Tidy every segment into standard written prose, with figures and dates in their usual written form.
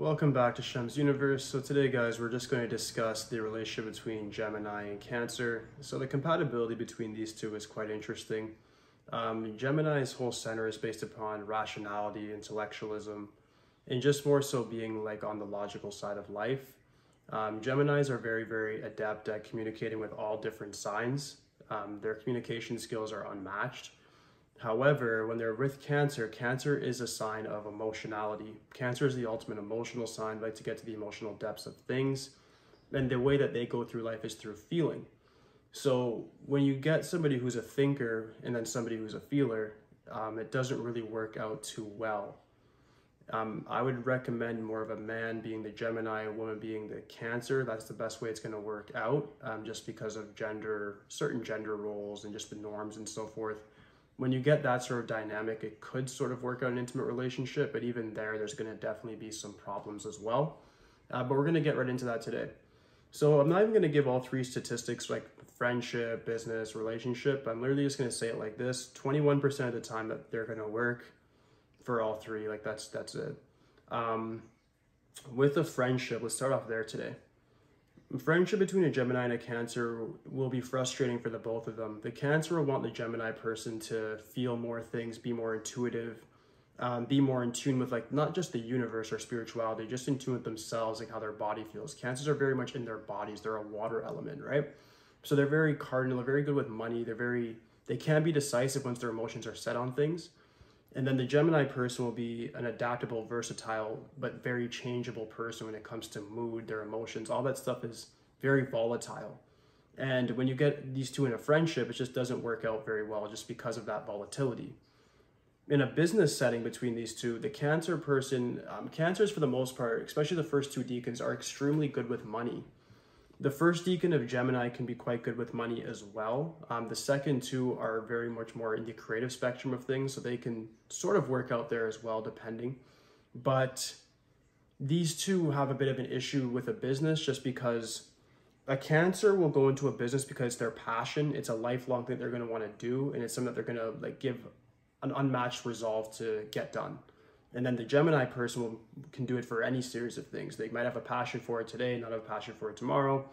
Welcome back to Shemsuniverse. So today, guys, we're just going to discuss the relationship between Gemini and Cancer. So the compatibility between these two is quite interesting. Gemini's whole center is based upon rationality, intellectualism, and just more so being like on the logical side of life. Geminis are very, very adept at communicating with all different signs. Their communication skills are unmatched. However, when they're with Cancer, Cancer is a sign of emotionality. Cancer is the ultimate emotional sign, like to get to the emotional depths of things. And the way that they go through life is through feeling. So when you get somebody who's a thinker and then somebody who's a feeler, it doesn't really work out too well. I would recommend more of a man being the Gemini, a woman being the Cancer. That's the best way it's going to work out, just because of certain gender roles and just the norms and so forth. When you get that sort of dynamic, it could sort of work out an intimate relationship, but even there's going to definitely be some problems as well. But we're going to get right into that today. So I'm not even going to give all three statistics like friendship, business, relationship. I'm literally just going to say it like this: 21% of the time that they're going to work for all three. Like that's it. With a friendship, let's start off there today. Friendship between a Gemini and a Cancer will be frustrating for the both of them. The Cancer will want the Gemini person to feel more things, be more intuitive, be more in tune with like not just the universe or spirituality, just in tune with themselves, like how their body feels. Cancers are very much in their bodies. They're a water element, right? So they're very cardinal, they're very good with money. They can be decisive once their emotions are set on things. And then the Gemini person will be an adaptable, versatile, but very changeable person when it comes to mood, their emotions. All that stuff is very volatile. And when you get these two in a friendship, it just doesn't work out very well just because of that volatility. In a business setting between these two, the Cancer person, Cancers for the most part, especially the first two decans, are extremely good with money. The first decan of Gemini can be quite good with money as well. The second two are very much more in the creative spectrum of things, so they can sort of work out there as well, depending. But these two have a bit of an issue with a business just because a Cancer will go into a business because it's their passion. It's a lifelong thing they're going to want to do, and it's something that they're going to like give an unmatched resolve to get done. And then the Gemini person can do it for any series of things. They might have a passion for it today, not have a passion for it tomorrow.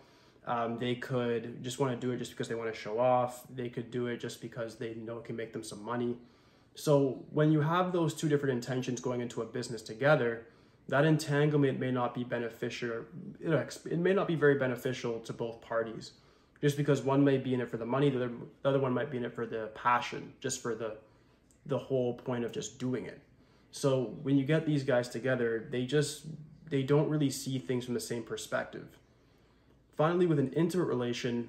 They could just want to do it just because they want to show off. They could do it just because they know it can make them some money. So when you have those two different intentions going into a business together, that entanglement may not be beneficial. It may not be very beneficial to both parties, just because one may be in it for the money, the other one might be in it for the passion, just for the whole point of just doing it. So when you get these guys together, they don't really see things from the same perspective. Finally, with an intimate relation,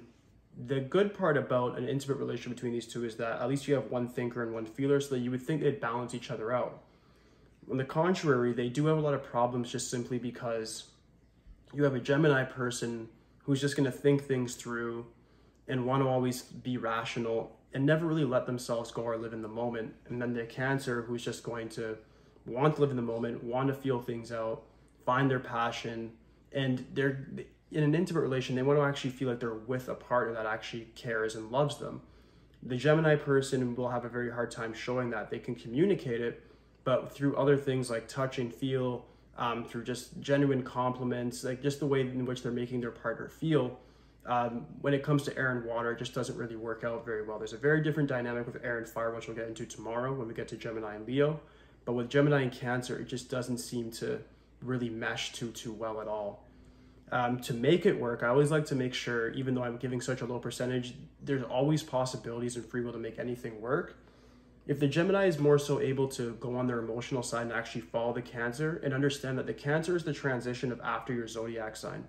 the good part about an intimate relation between these two is that at least you have one thinker and one feeler, so that you would think they'd balance each other out. On the contrary, they do have a lot of problems just simply because you have a Gemini person who's just going to think things through and want to always be rational and never really let themselves go or live in the moment. And then the Cancer who's just going to want to live in the moment, want to feel things out, find their passion, and they're in an intimate relation, they want to actually feel like they're with a partner that actually cares and loves them. The Gemini person will have a very hard time showing that. They can communicate it, but through other things like touch and feel, through just genuine compliments, like just the way in which they're making their partner feel. When it comes to air and water, it just doesn't really work out very well. There's a very different dynamic with air and fire, which we'll get into tomorrow when we get to Gemini and Leo. But with Gemini and Cancer, it just doesn't seem to really mesh too well at all. To make it work, I always like to make sure, even though I'm giving such a low percentage, there's always possibilities and free will to make anything work. If the Gemini is more so able to go on their emotional side and actually follow the Cancer and understand that the Cancer is the transition of after your zodiac sign.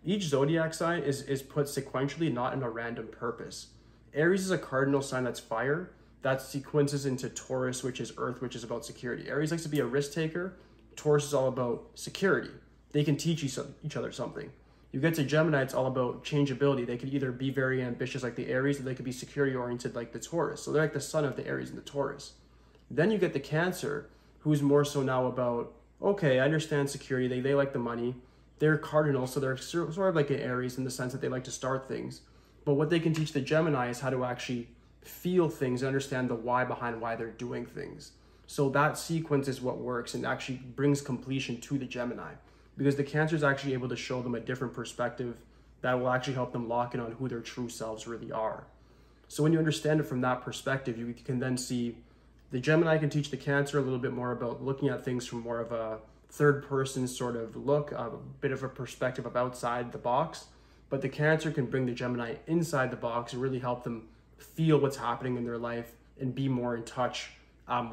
Each zodiac sign is put sequentially, not in a random purpose. Aries is a cardinal sign that's fire. That sequences into Taurus, which is earth, which is about security. Aries likes to be a risk taker. Taurus is all about security. They can teach each other something. You get to Gemini, it's all about changeability. They could either be very ambitious like the Aries, or they could be security oriented like the Taurus. So they're like the son of the Aries and the Taurus. Then you get the Cancer, who's more so now about, okay, I understand security. They like the money. They're cardinal, so they're sort of like an Aries in the sense that they like to start things. But what they can teach the Gemini is how to actually feel things, understand the why behind why they're doing things. So that sequence is what works and actually brings completion to the Gemini. because the Cancer is actually able to show them a different perspective that will actually help them lock in on who their true selves really are. So when you understand it from that perspective, you can then see the Gemini can teach the Cancer a little bit more about looking at things from more of a third person sort of look, a bit of a perspective of outside the box. But the Cancer can bring the Gemini inside the box and really help them feel what's happening in their life and be more in touch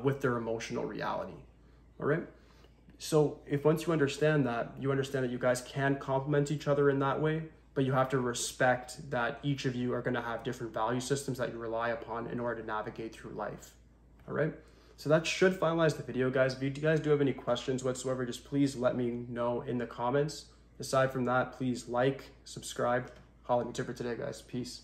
with their emotional reality. All right. So if once you understand that you guys can complement each other in that way, but you have to respect that each of you are going to have different value systems that you rely upon in order to navigate through life. All right. So that should finalize the video, guys. If you guys do have any questions whatsoever, just please let me know in the comments. Aside from that, please like, subscribe. Holla at me for today, guys. Peace.